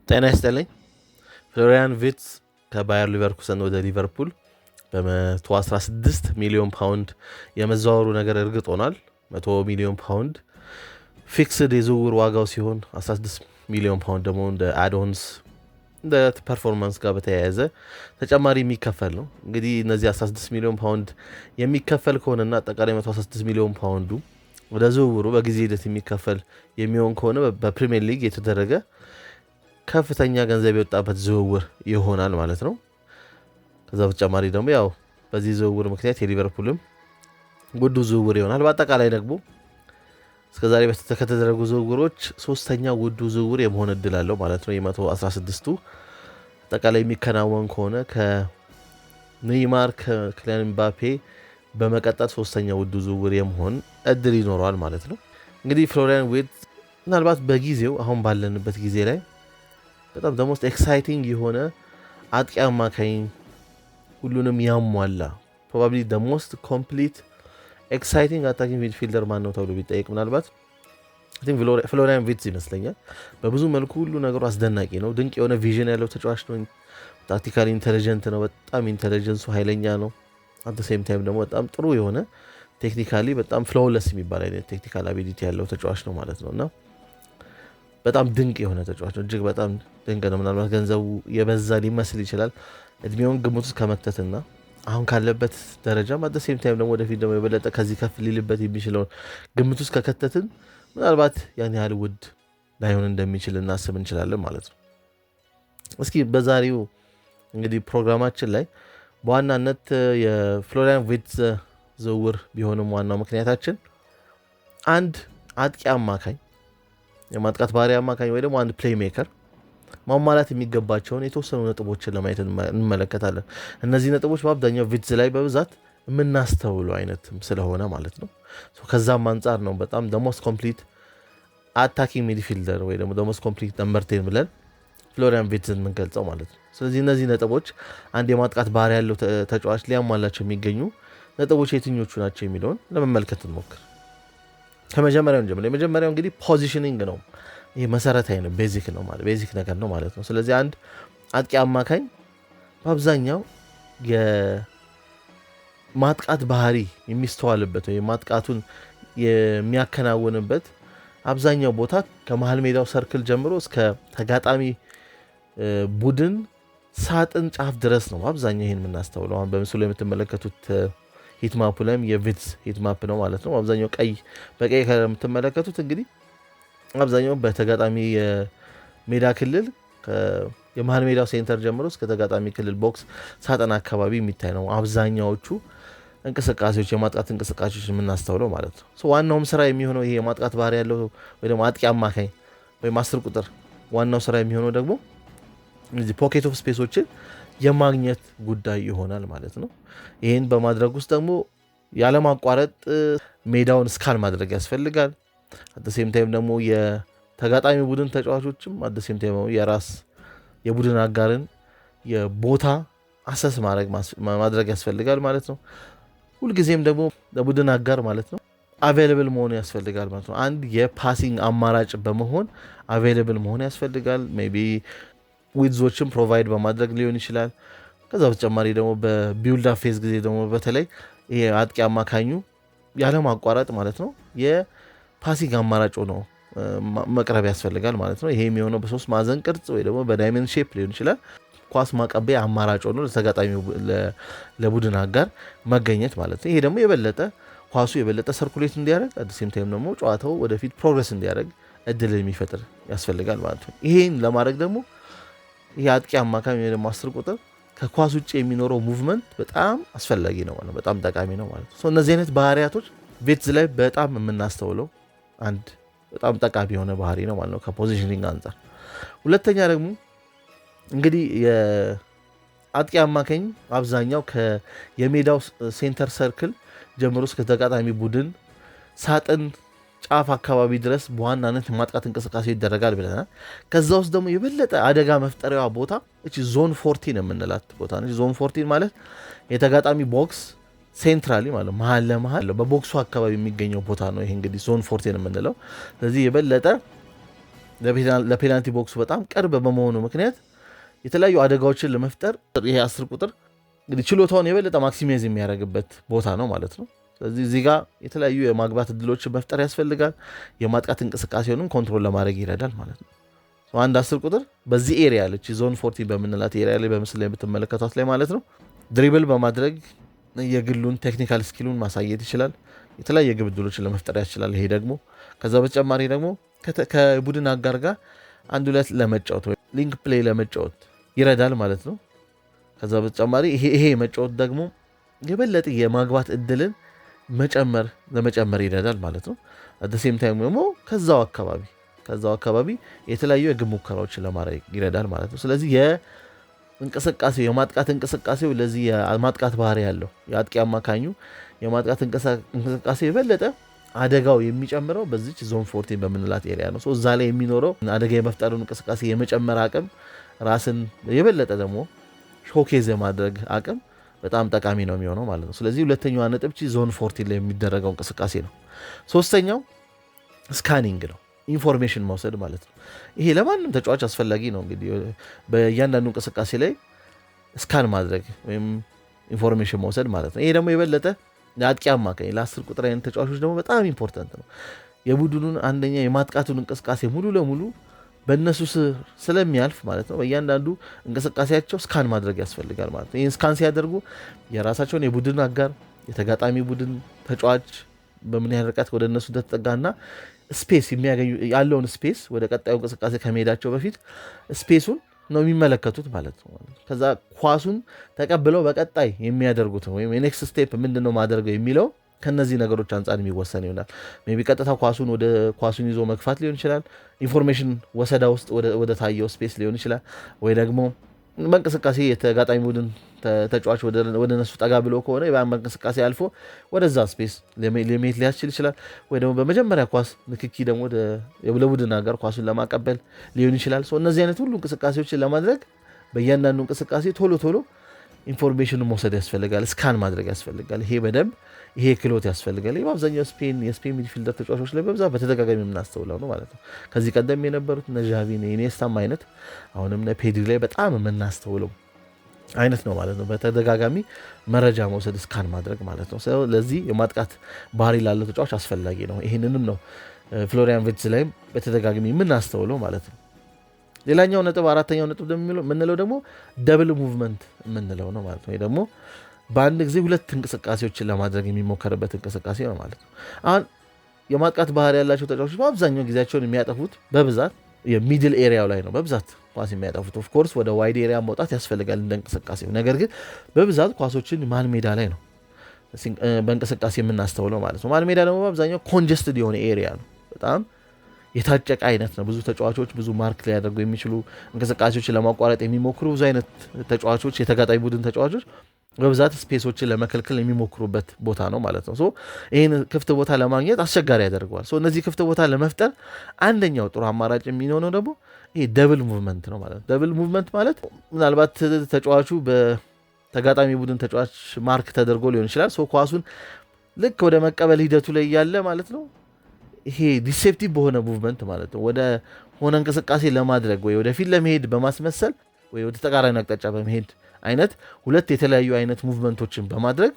ጤና ይስጥልኝ። ፍሎሪያን ቪርትዝ ከባየር ሊቨርኩሰን ወደ ሊቨርፑል በ116 ሚሊዮን ፓውንድ የመዘዋወሩ ነገር እርግጥ ሆኗል። 100 ሚሊዮን ፓውንድ ፊክስድ የዝውውር ዋጋው ሲሆን 16 ሚሊዮን ፓውንድ ደግሞ እንደ አድኦንስ እንደ ፐርፎርማንስ ጋር በተያያዘ ተጨማሪ የሚከፈል ነው። እንግዲህ እነዚህ 16 ሚሊዮን ፓውንድ የሚከፈል ከሆነና አጠቃላይ 116 ሚሊዮን ፓውንዱ ወደ ዝውውሩ በጊዜ ሂደት የሚከፈል የሚሆን ከሆነ በፕሪሚየር ሊግ የተደረገ ከፍተኛ ገንዘብ የወጣበት ዝውውር ይሆናል ማለት ነው። ከዛ በተጨማሪ ደግሞ ያው በዚህ ዝውውር ምክንያት የሊቨርፑልም ውዱ ዝውውር ይሆናል። በአጠቃላይ ደግሞ እስከዛሬ ከተደረጉ ዝውውሮች ሶስተኛ ውዱ ዝውውር የመሆን እድል አለው ማለት ነው። የ116ቱ አጠቃላይ የሚከናወን ከሆነ ከኔይማር ከክሊያን ምባፔ በመቀጠል ሶስተኛ ውዱ ዝውውር የመሆን እድል ይኖረዋል ማለት ነው። እንግዲህ ፍሎሪያን ቪርትዝ ምናልባት በጊዜው አሁን ባለንበት ጊዜ ላይ በጣም ደሞስት ኤክሳይቲንግ የሆነ አጥቂ አማካኝ ሁሉንም ያሟላ ፕሮባብሊ ደሞስት ኮምፕሊት ኤክሳይቲንግ አታኪንግ ሚድፊልደር ማን ነው ተብሎ ቢጠየቅ ምናልባት ፍሎሪያን ቪርትዝ ይመስለኛል። በብዙ መልኩ ሁሉ ነገሩ አስደናቂ ነው። ድንቅ የሆነ ቪዥን ያለው ተጫዋች ነው። ታክቲካሊ ኢንቴሊጀንት ነው። በጣም ኢንቴሊጀንሱ ኃይለኛ ነው። አት ሴም ታይም ደግሞ በጣም ጥሩ የሆነ ቴክኒካሊ በጣም ፍሎውለስ የሚባል አይነት ቴክኒካል አቢሊቲ ያለው ተጫዋች ነው ማለት ነው እና በጣም ድንቅ የሆነ ተጫዋች ነው። እጅግ በጣም ድንቅ ነው። ምናልባት ገንዘቡ የበዛ ሊመስል ይችላል። እድሜውን ግምት ውስጥ ከመክተትና አሁን ካለበት ደረጃ አት ሴም ታይም ደግሞ ወደፊት ደግሞ የበለጠ ከዚህ ከፍ ሊልበት የሚችለውን ግምት ውስጥ ከከተትን ምናልባት ያን ያህል ውድ ላይሆን እንደሚችል እናስብ እንችላለን ማለት ነው። እስኪ በዛሬው እንግዲህ ፕሮግራማችን ላይ በዋናነት የፍሎሪያን ቪርትዝ ዝውውር ቢሆንም ዋናው ምክንያታችን አንድ አጥቂ አማካኝ የማጥቃት ባህሪ አማካኝ ወይ ደግሞ አንድ ፕሌይ ሜከር ማሟላት የሚገባቸውን የተወሰኑ ነጥቦችን ለማየት እንመለከታለን። እነዚህ ነጥቦች በአብዛኛው ቪርትዝ ላይ በብዛት የምናስተውሉ አይነትም ስለሆነ ማለት ነው። ከዛም አንጻር ነው በጣም ደሞስት ኮምፕሊት አታኪንግ ሚድፊልደር ወይ ደግሞ ደሞስት ኮምፕሊት ነምበር 10 ብለን ፍሎሪያን ቪርትዝን የምንገልጸው ማለት ነው። ስለዚህ እነዚህ ነጥቦች አንድ የማጥቃት ባህሪ ያለው ተጫዋች ሊያሟላቸው የሚገኙ ነጥቦች የትኞቹ ናቸው የሚለውን ለመመልከት እንሞክር። ከመጀመሪያው ጀምሮ የመጀመሪያው እንግዲህ ፖዚሽኒንግ ነው። ይሄ መሰረታዊ ነው፣ ቤዚክ ነው ማለት ቤዚክ ነገር ነው ማለት ነው። ስለዚህ አንድ አጥቂ አማካኝ በአብዛኛው የማጥቃት ባህሪ የሚስተዋልበት ወይ ማጥቃቱን የሚያከናውንበት አብዛኛው ቦታ ከመሃል ሜዳው ሰርክል ጀምሮ እስከ ተጋጣሚ ቡድን ሳጥን ጫፍ ድረስ ነው አብዛኛው ይሄን የምናስተውለው። አሁን በምስሉ ላይ የምትመለከቱት ሂትማፕ ላይም የቪርትዝ ሂትማፕ ነው ማለት ነው። አብዛኛው በቀይ ከምትመለከቱት እንግዲህ አብዛኛው በተጋጣሚ የሜዳ ክልል የመሃል ሜዳው ሴንተር ጀምሮ እስከ ተጋጣሚ ክልል ቦክስ ሳጥን አካባቢ የሚታይ ነው አብዛኛዎቹ እንቅስቃሴዎች የማጥቃት እንቅስቃሴዎች የምናስተውለው ማለት ነው። ዋናውም ስራ የሚሆነው ይሄ የማጥቃት ባህሪ ያለው ወይ ደግሞ አጥቂ አማካኝ ወይም 10 ቁጥር ዋናው ስራ የሚሆነው ደግሞ እዚህ ፖኬት ኦፍ ስፔሶችን የማግኘት ጉዳይ ይሆናል ማለት ነው። ይህን በማድረግ ውስጥ ደግሞ ያለማቋረጥ ሜዳውን ስካን ማድረግ ያስፈልጋል። አት ሴም ታይም ደግሞ የተጋጣሚ ቡድን ተጫዋቾችም አት ሴም ታይም የራስ የቡድን አጋርን የቦታ አሰስ ማድረግ ያስፈልጋል ማለት ነው። ሁልጊዜም ደግሞ ለቡድን አጋር ማለት ነው አቬይለብል መሆን ያስፈልጋል ማለት ነው። አንድ የፓሲንግ አማራጭ በመሆን አቬይለብል መሆን ያስፈልጋል። ሜይ ቢ ዊድዞችን ፕሮቫይድ በማድረግ ሊሆን ይችላል። ከዛ በተጨማሪ ደግሞ በቢውልድ አፕ ፌዝ ጊዜ ደግሞ በተለይ ይሄ አጥቂ አማካኙ ያለማቋረጥ ማለት ነው የፓሲንግ አማራጭ ነው መቅረብ ያስፈልጋል ማለት ነው። ይሄ የሚሆነው በሶስት ማዕዘን ቅርጽ ወይ ደግሞ በዳይመንድ ሼፕ ሊሆን ይችላል። ኳስ ማቀበያ አማራጭ ሆኖ ለተጋጣሚ ለቡድን አጋር መገኘት ማለት ነው። ይሄ ደግሞ የበለጠ ኳሱ የበለጠ ሰርኩሌት እንዲያደርግ አት ሴም ታይም ደግሞ ጨዋታው ወደፊት ፕሮግረስ እንዲያደርግ እድል የሚፈጥር ያስፈልጋል ማለት ነው። ይሄን ለማድረግ ደግሞ ይሄ አጥቂ አማካኝ ወይ ደግሞ 10 ቁጥር ከኳስ ውጭ የሚኖረው ሙቭመንት በጣም አስፈላጊ ነው ማለት ነው። በጣም ጠቃሚ ነው ማለት ነው። እነዚህ አይነት ባህሪያቶች ቪርትዝ ላይ በጣም የምናስተውለው አንድ በጣም ጠቃሚ የሆነ ባህሪ ነው ማለት ነው ከፖዚሽኒንግ አንጻር። ሁለተኛ ደግሞ እንግዲህ የአጥቂ አማካኝ አብዛኛው የሜዳው ሴንተር ሰርክል ጀምሮ እስከ ተጋጣሚ ቡድን ሳጥን ጫፍ አካባቢ ድረስ በዋናነት ማጥቃት እንቅስቃሴ ይደረጋል ብለናል። ከዛ ውስጥ ደግሞ የበለጠ አደጋ መፍጠሪያዋ ቦታ እቺ ዞን 14 የምንላት ቦታ ነች። ዞን 14 ማለት የተጋጣሚ ቦክስ ሴንትራሊ ማለት መሀል ለመሀል በቦክሱ አካባቢ የሚገኘው ቦታ ነው። ይሄ እንግዲህ ዞን 14 የምንለው። ስለዚህ የበለጠ ለፔናልቲ ቦክሱ በጣም ቅርብ በመሆኑ ምክንያት የተለያዩ አደጋዎችን ለመፍጠር ይሄ 10 ቁጥር እንግዲህ ችሎታውን የበለጠ ማክሲማይዝ የሚያደርግበት ቦታ ነው ማለት ነው። ስለዚህ እዚህ ጋር የተለያዩ የማግባት እድሎችን መፍጠር ያስፈልጋል። የማጥቃት እንቅስቃሴውንም ኮንትሮል ለማድረግ ይረዳል ማለት ነው። አንድ 10 ቁጥር በዚህ ኤሪያ ያለች ዞን 14 በምንላት ኤሪያ ላይ በምስል ላይ የምትመለከቷት ላይ ማለት ነው ድሪብል በማድረግ የግሉን ቴክኒካል ስኪሉን ማሳየት ይችላል። የተለያየ ግብ ዕድሎችን ለመፍጠር ያስችላል። ይሄ ደግሞ ከዛ በተጨማሪ ደግሞ ከቡድን አጋር ጋር አንድ ሁለት ለመጫወት ወይ ሊንክ ፕሌይ ለመጫወት ይረዳል ማለት ነው። ከዛ በተጨማሪ ይሄ መጫወት ደግሞ የበለጠ የማግባት እድልን ለመጨመር ይረዳል ማለት ነው። አት ዘ ሴም ታይም ደግሞ ከዛው አካባቢ የተለያዩ የግብ ሙከራዎችን ለማድረግ ይረዳል ማለት ነው። ስለዚህ የማጥቃት እንቅስቃሴው ለዚህ የማጥቃት ባህሪ ያለው የአጥቂ አማካኙ የማጥቃት እንቅስቃሴ የበለጠ አደጋው የሚጨምረው በዚች ዞን 14 በምንላት ኤሪያ ነው። እዛ ላይ የሚኖረው አደጋ የመፍጠሩን እንቅስቃሴ የመጨመር አቅም ራስን የበለጠ ደግሞ ሾኬዝ የማድረግ አቅም በጣም ጠቃሚ ነው የሚሆነው ማለት ነው። ስለዚህ ሁለተኛዋ ነጥብ ዞን 14 ላይ የሚደረገው እንቅስቃሴ ነው። ሶስተኛው ስካኒንግ ነው፣ ኢንፎርሜሽን መውሰድ ማለት ነው። ይሄ ለማንም ተጫዋች አስፈላጊ ነው። እንግዲህ በእያንዳንዱ እንቅስቃሴ ላይ ስካን ማድረግ ወይም ኢንፎርሜሽን መውሰድ ማለት ነው። ይሄ ደግሞ የበለጠ ለአጥቂ አማካኝ ለ10 ቁጥር አይነት ተጫዋቾች ደግሞ በጣም ኢምፖርታንት ነው። የቡድኑን አንደኛ የማጥቃቱን እንቅስቃሴ ሙሉ ለሙሉ በእነሱ ስለሚያልፍ ማለት ነው በእያንዳንዱ እንቅስቃሴያቸው ስካን ማድረግ ያስፈልጋል ማለት ነው። ይህን ስካን ሲያደርጉ የራሳቸውን የቡድን አጋር የተጋጣሚ ቡድን ተጫዋች በምን ያህል ርቀት ወደ እነሱ እንደተጠጋና ስፔስ የሚያገኙ ያለውን ስፔስ ወደ ቀጣዩ እንቅስቃሴ ከመሄዳቸው በፊት ስፔሱን ነው የሚመለከቱት ማለት ነው። ከዛ ኳሱን ተቀብለው በቀጣይ የሚያደርጉት ወይም የኔክስት ስቴፕ ምንድነው ማድረገው የሚለው ከነዚህ ነገሮች አንጻር የሚወሰን ይሆናል። ሜይ ቢ ቀጥታ ኳሱን ይዞ መግፋት ሊሆን ይችላል። ኢንፎርሜሽን ወሰዳ ውስጥ ወደ ታየው ስፔስ ሊሆን ይችላል። ወይ ደግሞ በእንቅስቃሴ የተጋጣሚ ቡድን ተጫዋች ወደ ነሱ ጠጋ ብሎ ከሆነ በእንቅስቃሴ አልፎ ወደዛ ስፔስ ለመሄድ ሊያስችል ይችላል። ወይ ደግሞ በመጀመሪያ ኳስ ንክኪ ደግሞ ለቡድን አጋር ኳሱን ለማቀበል ሊሆን ይችላል። እነዚህ አይነት ሁሉ እንቅስቃሴዎችን ለማድረግ በእያንዳንዱ እንቅስቃሴ ቶሎ ኢንፎርሜሽንን መውሰድ ያስፈልጋል፣ ስካን ማድረግ ያስፈልጋል። ይሄ ክሎት ያስፈልጋል። በአብዛኛው የስፔን ሚድፊልደር ተጫዋቾች ላይ በብዛት በተደጋጋሚ የምናስተውለው ነው ማለት ነው። ከዚህ ቀደም የነበሩት እነ ዣቪ ኢኒየስታም አይነት አሁንም ፔድሪ ላይ በጣም የምናስተውለው አይነት ነው ማለት ነው። በተደጋጋሚ መረጃ መውሰድ ስካን ማድረግ ማለት ነው። ስለዚህ የማጥቃት ባህሪ ላለው ተጫዋች አስፈላጊ ነው። ይህንንም ነው ፍሎሪያን ቪርትዝ ላይ በተደጋጋሚ የምናስተውለው ማለት ነው። ሌላኛው ነጥብ አራተኛው ነጥብ የምንለው ደግሞ ደብል ሙቭመንት የምንለው ነው ማለት ነው። ወይ ደግሞ በአንድ ጊዜ ሁለት እንቅስቃሴዎችን ለማድረግ የሚሞከርበት እንቅስቃሴ ነው ማለት ነው። አሁን የማጥቃት ባህሪ ያላቸው ተጫዋቾች በአብዛኛው ጊዜያቸውን የሚያጠፉት በብዛት የሚድል ኤሪያው ላይ ነው በብዛት ኳስ የሚያጠፉት። ኦፍኮርስ ወደ ዋይድ ኤሪያ መውጣት ያስፈልጋል እንደ እንቅስቃሴው። ነገር ግን በብዛት ኳሶችን መሀል ሜዳ ላይ ነው በእንቅስቃሴ የምናስተውለው ማለት ነው። መሀል ሜዳ ደግሞ በአብዛኛው ኮንጀስትድ የሆነ ኤሪያ ነው፣ በጣም የታጨቀ አይነት ነው። ብዙ ተጫዋቾች ብዙ ማርክ ሊያደርጉ የሚችሉ እንቅስቃሴዎችን ለማቋረጥ የሚሞክሩ ብዙ አይነት ተጫዋቾች የተጋጣሚ ቡድን ተጫዋቾች በብዛት ስፔሶችን ለመከልከል የሚሞክሩበት ቦታ ነው ማለት ነው። ይህን ክፍት ቦታ ለማግኘት አስቸጋሪ ያደርገዋል። እነዚህ ክፍት ቦታ ለመፍጠር አንደኛው ጥሩ አማራጭ የሚሆነው ደግሞ ይሄ ደብል ሙቭመንት ነው ማለት ነው። ደብል ሙቭመንት ማለት ምናልባት ተጫዋቹ በተጋጣሚ ቡድን ተጫዋች ማርክ ተደርጎ ሊሆን ይችላል። ኳሱን ልክ ወደ መቀበል ሂደቱ ላይ ያለ ማለት ነው ይሄ ዲሴፕቲቭ በሆነ ሙቭመንት ማለት ነው ወደ ሆነ እንቅስቃሴ ለማድረግ ወይ ወደፊት ለመሄድ በማስመሰል ወይ ወደ ተቃራኒ አቅጣጫ በመሄድ አይነት ሁለት የተለያዩ አይነት ሙቭመንቶችን በማድረግ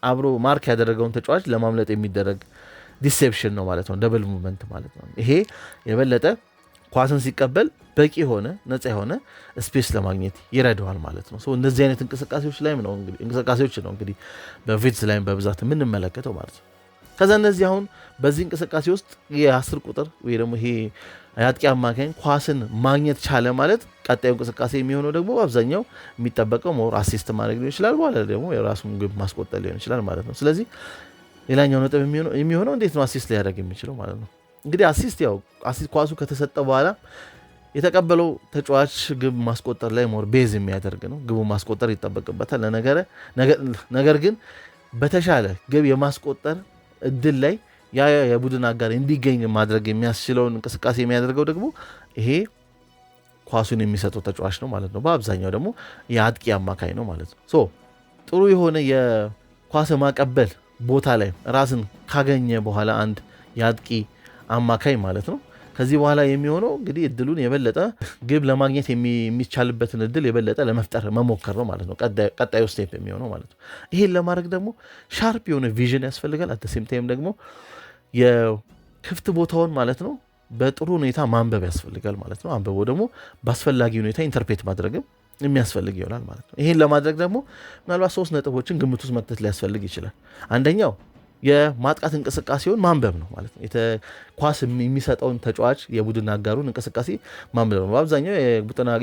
አብሮ ማርክ ያደረገውን ተጫዋች ለማምለጥ የሚደረግ ዲሴፕሽን ነው ማለት ነው፣ ደብል ሙቭመንት ማለት ነው። ይሄ የበለጠ ኳስን ሲቀበል በቂ የሆነ ነፃ የሆነ ስፔስ ለማግኘት ይረዳዋል ማለት ነው። እንደዚህ አይነት እንቅስቃሴዎች ነው እንግዲህ በቪርትዝ ላይ በብዛት የምንመለከተው ማለት ነው። ከዛ እነዚህ አሁን በዚህ እንቅስቃሴ ውስጥ የ10 ቁጥር ወይ ደግሞ ይሄ የአጥቂ አማካኝ ኳስን ማግኘት ቻለ ማለት ቀጣዩ እንቅስቃሴ የሚሆነው ደግሞ አብዛኛው የሚጠበቀው ሞር አሲስት ማድረግ ሊሆን ይችላል፣ በኋላ ደግሞ የራሱን ግብ ማስቆጠር ሊሆን ይችላል ማለት ነው። ስለዚህ ሌላኛው ነጥብ የሚሆነው እንዴት ነው አሲስት ሊያደርግ የሚችለው ማለት ነው። እንግዲህ አሲስት ኳሱ ከተሰጠ በኋላ የተቀበለው ተጫዋች ግብ ማስቆጠር ላይ ሞር ቤዝ የሚያደርግ ነው። ግቡ ማስቆጠር ይጠበቅበታል። ነገር ግን በተሻለ ግብ የማስቆጠር እድል ላይ የቡድን አጋር እንዲገኝ ማድረግ የሚያስችለውን እንቅስቃሴ የሚያደርገው ደግሞ ይሄ ኳሱን የሚሰጠው ተጫዋች ነው ማለት ነው። በአብዛኛው ደግሞ የአጥቂ አማካይ ነው ማለት ነው። ጥሩ የሆነ የኳስ ማቀበል ቦታ ላይ ራስን ካገኘ በኋላ አንድ የአጥቂ አማካይ ማለት ነው ከዚህ በኋላ የሚሆነው እንግዲህ እድሉን የበለጠ ግብ ለማግኘት የሚቻልበትን እድል የበለጠ ለመፍጠር መሞከር ነው ማለት ነው ቀጣዩ ስቴፕ የሚሆነው ማለት ነው። ይሄን ለማድረግ ደግሞ ሻርፕ የሆነ ቪዥን ያስፈልጋል። አት ሴም ታይም ደግሞ የክፍት ቦታውን ማለት ነው በጥሩ ሁኔታ ማንበብ ያስፈልጋል ማለት ነው። አንብቦ ደግሞ በአስፈላጊ ሁኔታ ኢንተርፕሬት ማድረግም የሚያስፈልግ ይሆናል ማለት ነው። ይህን ለማድረግ ደግሞ ምናልባት 3 ነጥቦችን ግምት ውስጥ መክተት ሊያስፈልግ ይችላል። አንደኛው የማጥቃት እንቅስቃሴውን ማንበብ ነው ማለት ነው። ኳስ የሚሰጠውን ተጫዋች የቡድን አጋሩን እንቅስቃሴ ማንበብ ነው። በአብዛኛው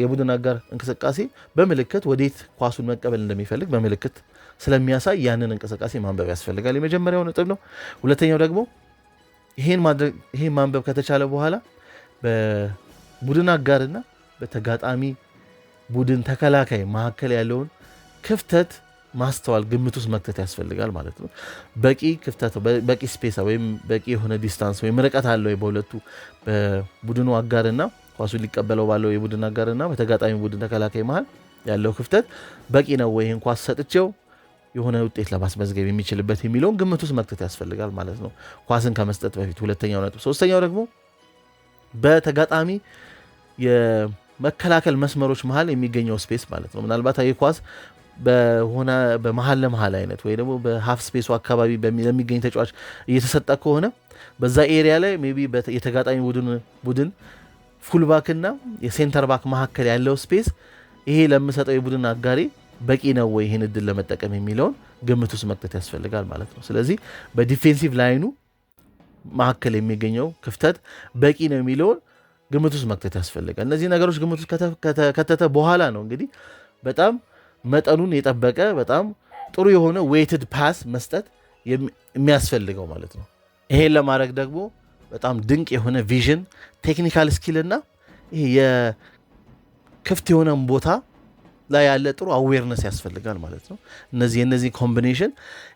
የቡድን አጋር እንቅስቃሴ በምልክት ወዴት ኳሱን መቀበል እንደሚፈልግ በምልክት ስለሚያሳይ ያንን እንቅስቃሴ ማንበብ ያስፈልጋል። የመጀመሪያው ነጥብ ነው። ሁለተኛው ደግሞ ይሄን ማንበብ ከተቻለ በኋላ በቡድን አጋርና በተጋጣሚ ቡድን ተከላካይ መካከል ያለውን ክፍተት ማስተዋል ግምት ውስጥ መክተት ያስፈልጋል ማለት ነው። በቂ ክፍተት በቂ ስፔስ ወይም በቂ የሆነ ዲስታንስ ወይም ርቀት አለው በሁለቱ በቡድኑ አጋርና ኳሱን ሊቀበለው ባለው የቡድን አጋርና በተጋጣሚ ቡድን ተከላካይ መሃል ያለው ክፍተት በቂ ነው ወይ ይህን ኳስ ሰጥቼው የሆነ ውጤት ለማስመዝገብ የሚችልበት የሚለውን ግምት ውስጥ መክተት ያስፈልጋል ማለት ነው ኳስን ከመስጠት በፊት። ሁለተኛው ነጥብ። ሶስተኛው ደግሞ በተጋጣሚ የመከላከል መስመሮች መሃል የሚገኘው ስፔስ ማለት ነው። ምናልባት ይህ ኳስ በሆነ በመሃል ለመሃል አይነት ወይ ደግሞ በሃፍ ስፔሱ አካባቢ ለሚገኝ ተጫዋች እየተሰጠ ከሆነ በዛ ኤሪያ ላይ ሜይ ቢ የተጋጣሚ ቡድን ፉልባክ እና የሴንተር ባክ መካከል ያለው ስፔስ ይሄ ለምሰጠው የቡድን አጋሪ በቂ ነው ወይ ይህን እድል ለመጠቀም የሚለውን ግምት ውስጥ መክተት ያስፈልጋል ማለት ነው። ስለዚህ በዲፌንሲቭ ላይኑ መካከል የሚገኘው ክፍተት በቂ ነው የሚለውን ግምት ውስጥ መክተት ያስፈልጋል። እነዚህ ነገሮች ግምት ውስጥ ከተተ በኋላ ነው እንግዲህ በጣም መጠኑን የጠበቀ በጣም ጥሩ የሆነ ዌይትድ ፓስ መስጠት የሚያስፈልገው ማለት ነው። ይሄን ለማድረግ ደግሞ በጣም ድንቅ የሆነ ቪዥን፣ ቴክኒካል ስኪል እና ይሄ የክፍት የሆነ ቦታ ላይ ያለ ጥሩ አዌርነስ ያስፈልጋል ማለት ነው። እነዚህ ኮምቢኔሽን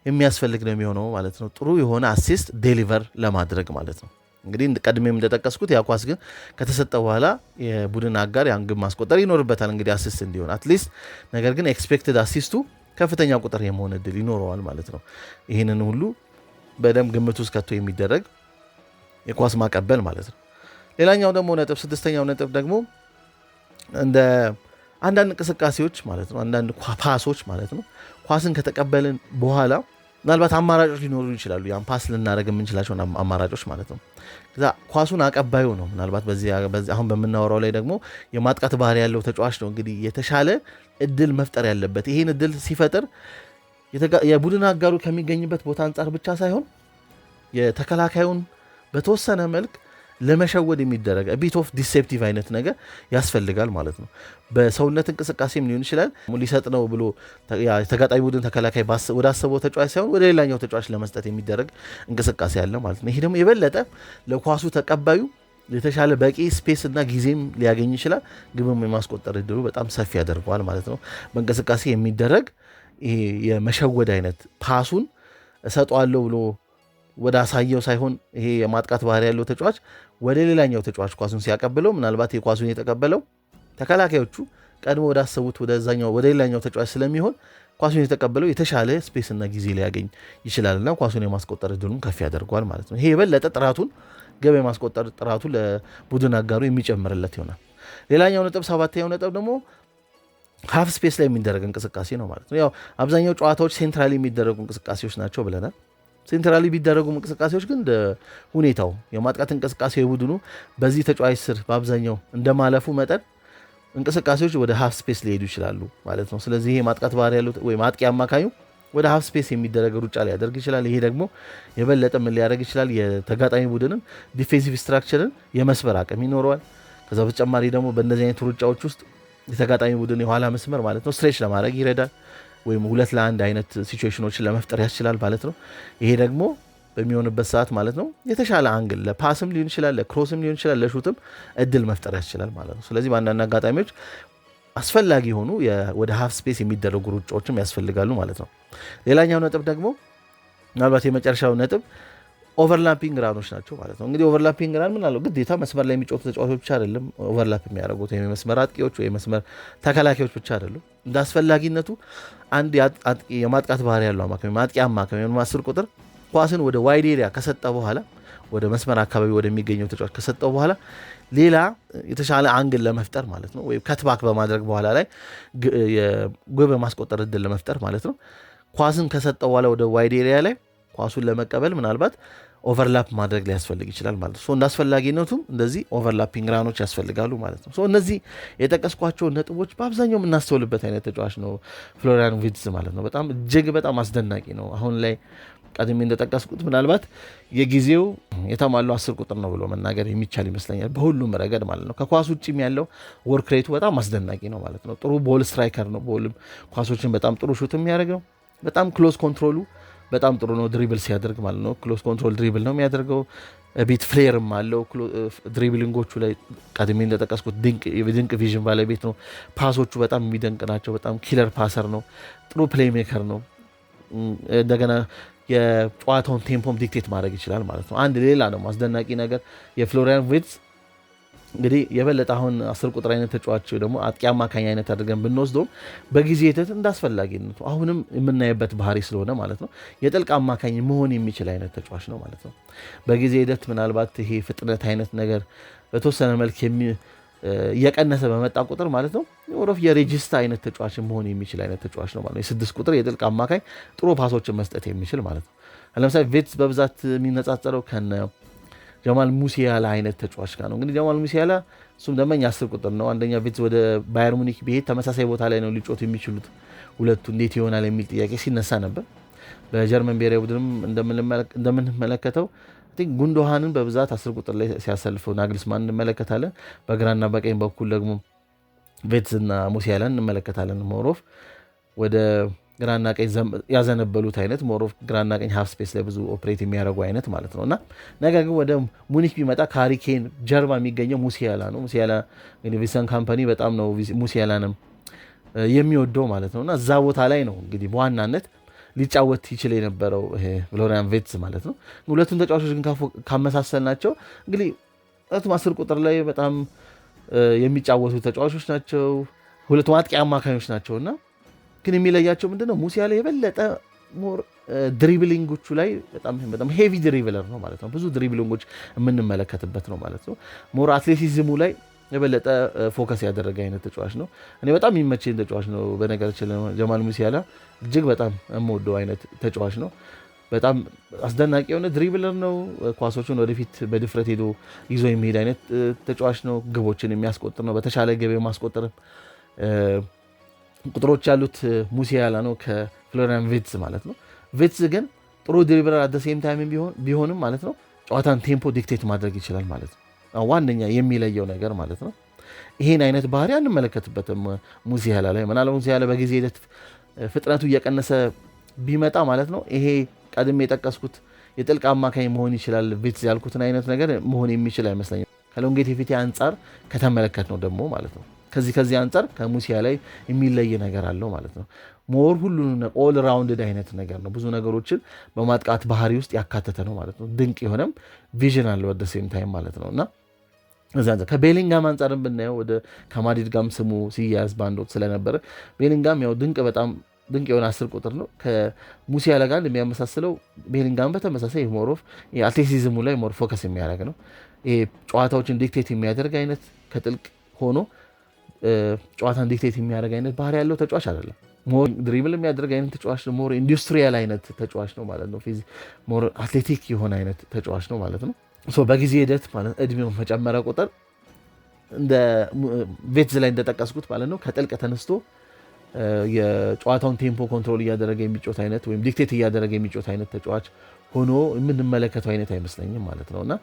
የሚያስፈልግ ነው የሚሆነው ማለት ነው ጥሩ የሆነ አሲስት ዴሊቨር ለማድረግ ማለት ነው። እንግዲህ ቀድሜም እንደጠቀስኩት ያ ኳስ ግን ከተሰጠ በኋላ የቡድን አጋር ያን ግብ ማስቆጠር ይኖርበታል እንግዲህ አሲስት እንዲሆን አትሊስት። ነገር ግን ኤክስፔክትድ አሲስቱ ከፍተኛ ቁጥር የመሆን እድል ይኖረዋል ማለት ነው። ይህንን ሁሉ በደንብ ግምት ውስጥ ከቶ የሚደረግ የኳስ ማቀበል ማለት ነው። ሌላኛው ደግሞ ነጥብ፣ ስድስተኛው ነጥብ ደግሞ እንደ አንዳንድ እንቅስቃሴዎች ማለት ነው አንዳንድ ፓሶች ማለት ነው ኳስን ከተቀበልን በኋላ ምናልባት አማራጮች ሊኖሩ ይችላሉ። ያን ፓስ ልናደርግ የምንችላቸው አማራጮች ማለት ነው። ከዛ ኳሱን አቀባዩ ነው ምናልባት በዚህ አሁን በምናወራው ላይ ደግሞ የማጥቃት ባህሪ ያለው ተጫዋች ነው እንግዲህ የተሻለ እድል መፍጠር ያለበት። ይህን እድል ሲፈጥር የቡድን አጋሩ ከሚገኝበት ቦታ አንጻር ብቻ ሳይሆን የተከላካዩን በተወሰነ መልክ ለመሸወድ የሚደረግ ቢት ኦፍ ዲሴፕቲቭ አይነት ነገር ያስፈልጋል ማለት ነው። በሰውነት እንቅስቃሴም ሊሆን ይችላል ሊሰጥ ነው ብሎ ተጋጣሚ ቡድን ተከላካይ ወደ አሰበው ተጫዋች ሳይሆን ወደ ሌላኛው ተጫዋች ለመስጠት የሚደረግ እንቅስቃሴ አለ ማለት ነው። ይሄ ደግሞ የበለጠ ለኳሱ ተቀባዩ የተሻለ በቂ ስፔስ እና ጊዜም ሊያገኝ ይችላል። ግብም የማስቆጠር እድሉ በጣም ሰፊ ያደርገዋል ማለት ነው። በእንቅስቃሴ የሚደረግ ይሄ የመሸወድ አይነት ፓሱን እሰጠዋለሁ ብሎ ወደ አሳየው ሳይሆን ይሄ የማጥቃት ባህሪ ያለው ተጫዋች ወደ ሌላኛው ተጫዋች ኳሱን ሲያቀብለው ምናልባት የኳሱን የተቀበለው ተከላካዮቹ ቀድሞ ወደ አሰቡት ወደ ሌላኛው ተጫዋች ስለሚሆን ኳሱን የተቀበለው የተሻለ ስፔስና ጊዜ ሊያገኝ ይችላልና ኳሱን የማስቆጠር እድሉን ከፍ ያደርገዋል ማለት ነው። ይሄ የበለጠ ግብ የማስቆጠር ጥራቱ ለቡድን አጋሩ የሚጨምርለት ይሆናል። ሌላኛው ነጥብ፣ ሰባተኛው ነጥብ ደግሞ ሃፍ ስፔስ ላይ የሚደረግ እንቅስቃሴ ነው ማለት ነው። ያው አብዛኛው ጨዋታዎች ሴንትራሊ የሚደረጉ እንቅስቃሴዎች ናቸው ብለናል። ሴንትራሊ ቢደረጉ እንቅስቃሴዎች ግን እንደ ሁኔታው የማጥቃት እንቅስቃሴ የቡድኑ በዚህ ተጫዋች ስር በአብዛኛው እንደማለፉ መጠን እንቅስቃሴዎች ወደ ሃፍ ስፔስ ሊሄዱ ይችላሉ ማለት ነው። ስለዚህ ይሄ ማጥቃት ባህሪ ያለው ወይ አጥቂ አማካኙ ወደ ሃፍ ስፔስ የሚደረግ ሩጫ ሊያደርግ ይችላል። ይሄ ደግሞ የበለጠ ምን ሊያደርግ ይችላል? የተጋጣሚ ቡድንን ዲፌንሲቭ ስትራክቸርን የመስበር አቅም ይኖረዋል። ከዛ በተጨማሪ ደግሞ በእነዚህ አይነት ሩጫዎች ውስጥ የተጋጣሚ ቡድን የኋላ መስመር ማለት ነው ስትሬች ለማድረግ ይረዳል ወይም 2-1 አይነት ሲቹዌሽኖችን ለመፍጠር ያስችላል ማለት ነው። ይሄ ደግሞ በሚሆንበት ሰዓት ማለት ነው የተሻለ አንግል ለፓስም ሊሆን ይችላል፣ ለክሮስም ሊሆን ይችላል፣ ለሹትም እድል መፍጠር ያስችላል ማለት ነው። ስለዚህ በአንዳንድ አጋጣሚዎች አስፈላጊ የሆኑ ወደ ሃፍ ስፔስ የሚደረጉ ሩጫዎችም ያስፈልጋሉ ማለት ነው። ሌላኛው ነጥብ ደግሞ ምናልባት የመጨረሻው ነጥብ ኦቨርላፒንግ ራኖች ናቸው ማለት ነው። እንግዲህ ኦቨርላፒንግ ራን ምን አለው ግዴታ መስመር ላይ የሚጫወቱ ተጫዋቾች ብቻ አይደለም ኦቨርላፕ የሚያደርጉት ወይም የመስመር አጥቂዎች ወይ የመስመር ተከላካዮች ብቻ አይደሉም። እንደ አስፈላጊነቱ አንድ የማጥቃት ባህሪ ያለው አማካኝ አጥቂ አማካኝ 10 ቁጥር ኳስን ወደ ዋይድ ኤሪያ ከሰጠ በኋላ ወደ መስመር አካባቢ ወደሚገኘው ተጫዋች ከሰጠው በኋላ ሌላ የተሻለ አንግል ለመፍጠር ማለት ነው፣ ወይም ከትባክ በማድረግ በኋላ ላይ የጎል በማስቆጠር እድል ለመፍጠር ማለት ነው። ኳስን ከሰጠው በኋላ ወደ ዋይድ ኤሪያ ላይ ኳሱን ለመቀበል ምናልባት ኦቨርላፕ ማድረግ ሊያስፈልግ ይችላል ማለት ነው። እንደ አስፈላጊነቱም እንደዚህ ኦቨርላፒንግ ራኖች ያስፈልጋሉ ማለት ነው። እነዚህ የጠቀስኳቸውን ነጥቦች በአብዛኛው የምናስተውልበት አይነት ተጫዋች ነው ፍሎሪያን ቪርትዝ ማለት ነው። በጣም እጅግ በጣም አስደናቂ ነው። አሁን ላይ ቀድሜ እንደጠቀስኩት ምናልባት የጊዜው የተሟላው 10 ቁጥር ነው ብሎ መናገር የሚቻል ይመስለኛል በሁሉም ረገድ ማለት ነው። ከኳስ ውጭም ያለው ወርክ ሬቱ በጣም አስደናቂ ነው ማለት ነው። ጥሩ ቦል ስትራይከር ነው። ቦልም ኳሶችን በጣም ጥሩ ሹት የሚያደርግ ነው። በጣም ክሎዝ ኮንትሮሉ በጣም ጥሩ ነው። ድሪብል ሲያደርግ ማለት ነው ክሎዝ ኮንትሮል ድሪብል ነው የሚያደርገው። ቢት ፍሌርም አለው። ድሪብሊንጎቹ ላይ ቀድሜ እንደጠቀስኩት ድንቅ ቪዥን ባለቤት ነው። ፓሶቹ በጣም የሚደንቅ ናቸው። በጣም ኪለር ፓሰር ነው። ጥሩ ፕሌይ ሜከር ነው። እንደገና የጨዋታውን ቴምፖም ዲክቴት ማድረግ ይችላል ማለት ነው። አንድ ሌላ ነው አስደናቂ ነገር የፍሎሪያን ቪርትዝ እንግዲህ የበለጠ አሁን 10 ቁጥር አይነት ተጫዋች ደግሞ አጥቂ አማካኝ አይነት አድርገን ብንወስደውም በጊዜ ሂደት እንዳስፈላጊነቱ አሁንም የምናይበት ባህሪ ስለሆነ ማለት ነው የጥልቅ አማካኝ መሆን የሚችል አይነት ተጫዋች ነው ማለት ነው። በጊዜ ሂደት ምናልባት ይሄ ፍጥነት አይነት ነገር በተወሰነ መልክ እየቀነሰ በመጣ ቁጥር ማለት ነው ወሮፍ የሬጂስታ አይነት ተጫዋች መሆን የሚችል አይነት ተጫዋች ነው ማለት ነው። የ6 ቁጥር የጥልቅ አማካኝ ጥሩ ፓሶችን መስጠት የሚችል ማለት ነው። ለምሳሌ ቪርትዝ በብዛት የሚነጻጸረው ከነ ጀማል ሙሲያላ አይነት ተጫዋች ጋር ነው። እንግዲህ ጀማል ሙሲያላ እሱም ደመኛ 10 ቁጥር ነው። አንደኛ ቪርትዝ ወደ ባየር ሙኒክ ቢሄድ ተመሳሳይ ቦታ ላይ ነው ሊጮት የሚችሉት ሁለቱ እንዴት ይሆናል የሚል ጥያቄ ሲነሳ ነበር። በጀርመን ብሔራዊ ቡድንም እንደምንመለከተው ጉንዶሃንን በብዛት 10 ቁጥር ላይ ሲያሰልፈው ናግልስማን እንመለከታለን። በግራና በቀኝ በኩል ደግሞ ቪርትዝ እና ሙሲያላን እንመለከታለን። ሞሮፍ ወደ ግራና ቀኝ ያዘነበሉት አይነት ሞሮፍ ግራና ቀኝ ሃፍ ስፔስ ላይ ብዙ ኦፕሬት የሚያደርጉ አይነት ማለት ነውና ነገር ግን ወደ ሙኒክ ቢመጣ ከሃሪኬን ጀርባ የሚገኘው ሙሲያላ ነው። ሙሲያላ እንግዲህ ቪንሰንት ካምፓኒ በጣም ነው ሙሲያላንም የሚወደው ማለት ነውና እዛ ቦታ ላይ ነው እንግዲህ በዋናነት ሊጫወት ይችል የነበረው ፍሎሪያን ቪርትዝ ማለት ነው። ሁለቱም ተጫዋቾች ግን ካመሳሰልናቸው እንግዲህ ሁለቱም 10 ቁጥር ላይ በጣም የሚጫወቱ ተጫዋቾች ናቸው። ሁለቱም አጥቂ አማካኞች ናቸውና ግን የሚለያቸው ምንድነው? ሙሲያላ የበለጠ ሞር ድሪብሊንጎቹ ላይ በጣም ሄቪ ድሪብለር ነው ማለት ነው። ብዙ ድሪብሊንጎች የምንመለከትበት ነው ማለት ነው። ሞር አትሌቲዝሙ ላይ የበለጠ ፎከስ ያደረገ አይነት ተጫዋች ነው። እኔ በጣም የሚመቸኝ ተጫዋች ነው። በነገራችን ላይ ጀማል ሙሲያላ እጅግ በጣም የምወደው አይነት ተጫዋች ነው። በጣም አስደናቂ የሆነ ድሪብለር ነው። ኳሶቹን ወደፊት በድፍረት ሄዶ ይዞ የሚሄድ አይነት ተጫዋች ነው። ግቦችን የሚያስቆጥር ነው። በተሻለ ግብ የማስቆጠር ቁጥሮች ያሉት ሙሲያላ ነው ከፍሎሪያን ቪርትዝ ማለት ነው። ቪርትዝ ግን ጥሩ ድሪብለር አት ዘ ሴም ታይም ቢሆንም ማለት ነው ጨዋታን ቴምፖ ዲክቴት ማድረግ ይችላል ማለት ነው። ዋነኛ የሚለየው ነገር ማለት ነው። ይሄን አይነት ባህሪ አንመለከትበትም ሙሲያላ ላይ። ምናልባት ሙሲያላ በጊዜ ሂደት ፍጥነቱ እየቀነሰ ቢመጣ ማለት ነው ይሄ ቀድሜ የጠቀስኩት የጥልቅ አማካኝ መሆን ይችላል ቪርትዝ ያልኩትን አይነት ነገር መሆን የሚችል አይመስለኝም። ከሎንጌቲቪቲ አንጻር ከተመለከት ነው ደግሞ ማለት ነው ከዚህ አንጻር ከሙሲያላ ላይ የሚለይ ነገር አለው ማለት ነው። ሞር ሁሉንም ኦል ራውንድድ አይነት ነገር ነው። ብዙ ነገሮችን በማጥቃት ባህሪ ውስጥ ያካተተ ነው ማለት ነው። ድንቅ የሆነም ቪዥን አለው ወደ ሴም ታይም ማለት ነውና ከቤሊንጋም አንጻርም ብናየው ወደ ከማድሪድ ጋርም ስሙ ሲያያዝ ባንድ ወቅት ስለነበረ ቤሊንጋም ያው ድንቅ የሆነ 10 ቁጥር ነው። ከሙሲያላ ጋር የሚያመሳስለው ቤሊንጋም በተመሳሳይ ሞሮፍ የአትሌቲዝሙ ላይ ሞር ፎከስ የሚያደርግ ነው። ይሄ ጨዋታዎችን ዲክቴት የሚያደርግ አይነት ከጥልቅ ሆኖ ጨዋታን ዲክቴት የሚያደርግ አይነት ባህሪ ያለው ተጫዋች አይደለም። ሞር ድሪብል የሚያደርግ አይነት ተጫዋች ነው። ሞር ኢንዱስትሪያል አይነት ተጫዋች ነው ማለት ነው። ሞር አትሌቲክ የሆነ አይነት ተጫዋች ነው ማለት ነው። በጊዜ ሂደት ማለት እድሜው መጨመረ ቁጥር እንደ ቪርትዝ ላይ እንደጠቀስኩት ማለት ነው ከጥልቅ ተነስቶ የጨዋታውን ቴምፖ ኮንትሮል እያደረገ የሚጮት አይነት ወይም ዲክቴት እያደረገ የሚጮት አይነት ተጫዋች ሆኖ የምንመለከተው አይነት አይመስለኝም ማለት ነውና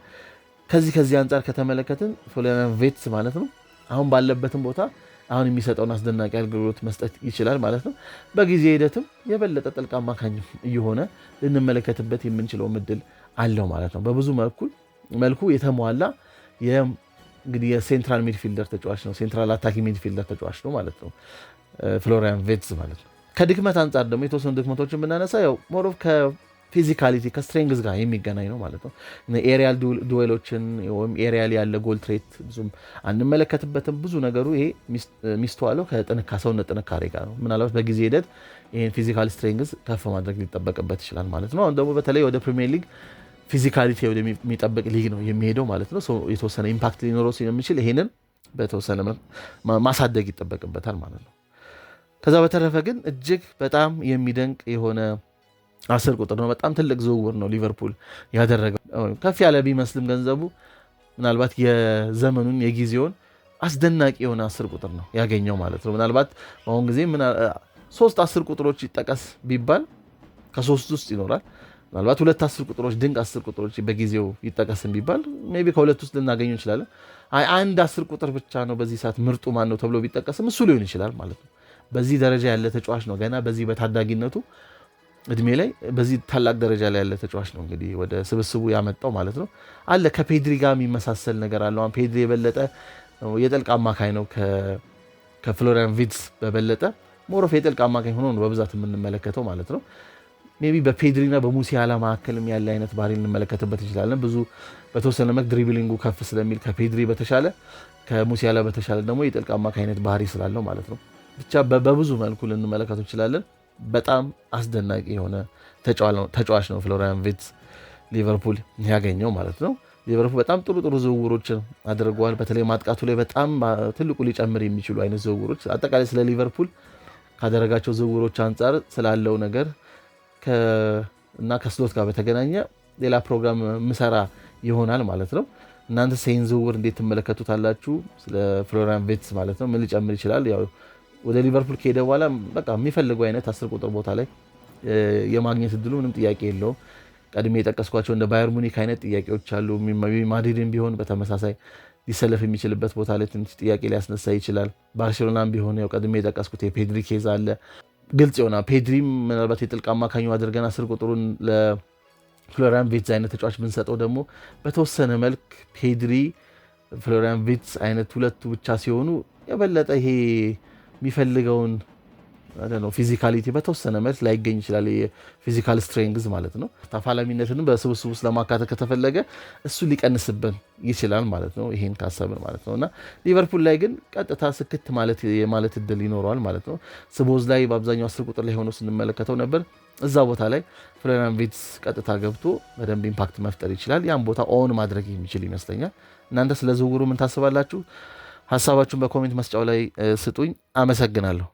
ከዚህ አንጻር ከተመለከትን ፍሎሪያን ቪርትዝ ማለት ነው አሁን ባለበትም ቦታ አሁን የሚሰጠውን አስደናቂ አገልግሎት መስጠት ይችላል ማለት ነው። በጊዜ ሂደትም የበለጠ ጥልቅ አማካኝ እየሆነ ልንመለከትበት የምንችለው እድል አለው ማለት ነው። በብዙ መልኩ የተሟላ እንግዲህ የሴንትራል ሚድፊልደር ተጫዋች ነው። ሴንትራል አታኪ ሚድፊልደር ተጫዋች ነው ማለት ነው ፍሎሪያን ቪርትዝ ማለት ነው። ከድክመት አንጻር ደግሞ የተወሰኑ ድክመቶችን ብናነሳ ያው ሞሮፍ ከፊዚካሊቲ ከስትሬንግዝ ጋር የሚገናኝ ነው ማለት ነው። ኤሪያል ዱዌሎችን ወይም ኤሪያል ያለ ጎል ትሬት ብዙም አንመለከትበትም። ብዙ ነገሩ ይሄ ሚስተዋለው ከሰውነት ጥንካሬ ጋር ነው። ምናልባት በጊዜ ሂደት ይህን ፊዚካል ስትሬንግዝ ከፍ ማድረግ ሊጠበቅበት ይችላል ማለት ነው። አሁን ደግሞ በተለይ ወደ ፕሪሚየር ሊግ ፊዚካሊቲ ወደሚጠብቅ ሊግ ነው የሚሄደው ማለት ነው። የተወሰነ ኢምፓክት ሊኖረው ስለሚችል ይሄንን በተወሰነ ማሳደግ ይጠበቅበታል ማለት ነው። ከዛ በተረፈ ግን እጅግ በጣም የሚደንቅ የሆነ 10 ቁጥር ነው። በጣም ትልቅ ዝውውር ነው ሊቨርፑል ያደረገው። ከፍ ያለ ቢመስልም ገንዘቡ ምናልባት የዘመኑን የጊዜውን አስደናቂ የሆነ 10 ቁጥር ነው ያገኘው ማለት ነው። ምናልባት በአሁን ጊዜ 3 10 ቁጥሮች ይጠቀስ ቢባል ከ3 ውስጥ ይኖራል። ምናልባት 2 10 ቁጥሮች ድንቅ 10 ቁጥሮች በጊዜው ይጠቀስም ቢባል ሜይ ቢ ከሁለት ውስጥ ልናገኘው እንችላለን። አንድ 10 ቁጥር ብቻ ነው በዚህ ሰዓት ምርጡ ማን ነው ተብሎ ቢጠቀስም እሱ ሊሆን ይችላል ማለት ነው። በዚህ ደረጃ ያለ ተጫዋች ነው። ገና በዚህ በታዳጊነቱ እድሜ ላይ በዚህ ታላቅ ደረጃ ላይ ያለ ተጫዋች ነው እንግዲህ ወደ ስብስቡ ያመጣው ማለት ነው። አለ ከፔድሪ ጋር የሚመሳሰል ነገር አለው። አሁን ፔድሪ የበለጠ የጥልቅ አማካኝ ነው ከፍሎሪያን ቪትስ በበለጠ ሞሮፍ የጥልቅ አማካኝ ሆኖ ነው በብዛት የምንመለከተው ማለት ነው። ሜይ ቢ በፔድሪና በሙሲያላ መካከልም ያለ አይነት ባህሪ እንመለከትበት እንችላለን። ብዙ በተወሰነ መልክ ድሪብሊንጉ ከፍ ስለሚል ከፔድሪ በተሻለ ከሙሲያላ በተሻለ ደግሞ የጥልቅ አማካኝ አይነት ባህሪ ስላለው ማለት ነው። ብቻ በብዙ መልኩ ልንመለከተው እንችላለን። በጣም አስደናቂ የሆነ ተጫዋች ነው ፍሎሪያን ቪትስ ሊቨርፑል ያገኘው ማለት ነው። ሊቨርፑል በጣም ጥሩ ዝውውሮችን አድርገዋል። በተለይ ማጥቃቱ ላይ በጣም ትልቁ ሊጨምር የሚችሉ አይነት ዝውውሮች፣ አጠቃላይ ስለ ሊቨርፑል ካደረጋቸው ዝውውሮች አንጻር ስላለው ነገር እና ከስሎት ጋር በተገናኘ ሌላ ፕሮግራም ምሰራ ይሆናል ማለት ነው። እናንተ ይህን ዝውውር እንዴት ትመለከቱታላችሁ? ስለ ፍሎሪያን ቪትስ ማለት ነው ምን ሊጨምር ይችላል? ያው ወደ ሊቨርፑል ከሄደ በኋላ በቃ የሚፈልገው አይነት 10 ቁጥር ቦታ ላይ የማግኘት እድሉ ምንም ጥያቄ የለውም። ቀድሜ የጠቀስኳቸው እንደ ባየር ሙኒክ አይነት ጥያቄዎች አሉ። ማድሪድም ቢሆን በተመሳሳይ ሊሰለፍ የሚችልበት ቦታ ላይ ትንሽ ጥያቄ ሊያስነሳ ይችላል። ባርሴሎናም ቢሆን ያው ቀድሜ የጠቀስኩት የፔድሪ ኬዝ አለ። ግልጽ ይሆናል። ፔድሪም ምናልባት የጥልቅ አማካኙ አድርገን 10 ቁጥሩን ለፍሎሪያን ቪትስ አይነት ተጫዋች ብንሰጠው ደግሞ በተወሰነ መልክ ፔድሪ፣ ፍሎሪያን ቪትስ አይነት ሁለቱ ብቻ ሲሆኑ የበለጠ ይሄ የሚፈልገውን ፊዚካሊቲ በተወሰነ መልክ ላይገኝ ይችላል። የፊዚካል ስትሬንግዝ ማለት ነው። ተፋላሚነትንም በስብስብ ውስጥ ለማካተት ከተፈለገ እሱ ሊቀንስብን ይችላል ማለት ነው። ይሄን ካሰብን ማለት ነው እና ሊቨርፑል ላይ ግን ቀጥታ ስክት ማለት እድል ይኖረዋል ማለት ነው። ስቦዝ ላይ በአብዛኛው 10 ቁጥር ላይ ሆኖ ስንመለከተው ነበር። እዛ ቦታ ላይ ፍሎሪያን ቪትስ ቀጥታ ገብቶ በደንብ ኢምፓክት መፍጠር ይችላል። ያን ቦታ ኦን ማድረግ የሚችል ይመስለኛል። እናንተ ስለ ዝውውሩ ምን ታስባላችሁ? ሀሳባችሁን በኮሜንት መስጫው ላይ ስጡኝ። አመሰግናለሁ።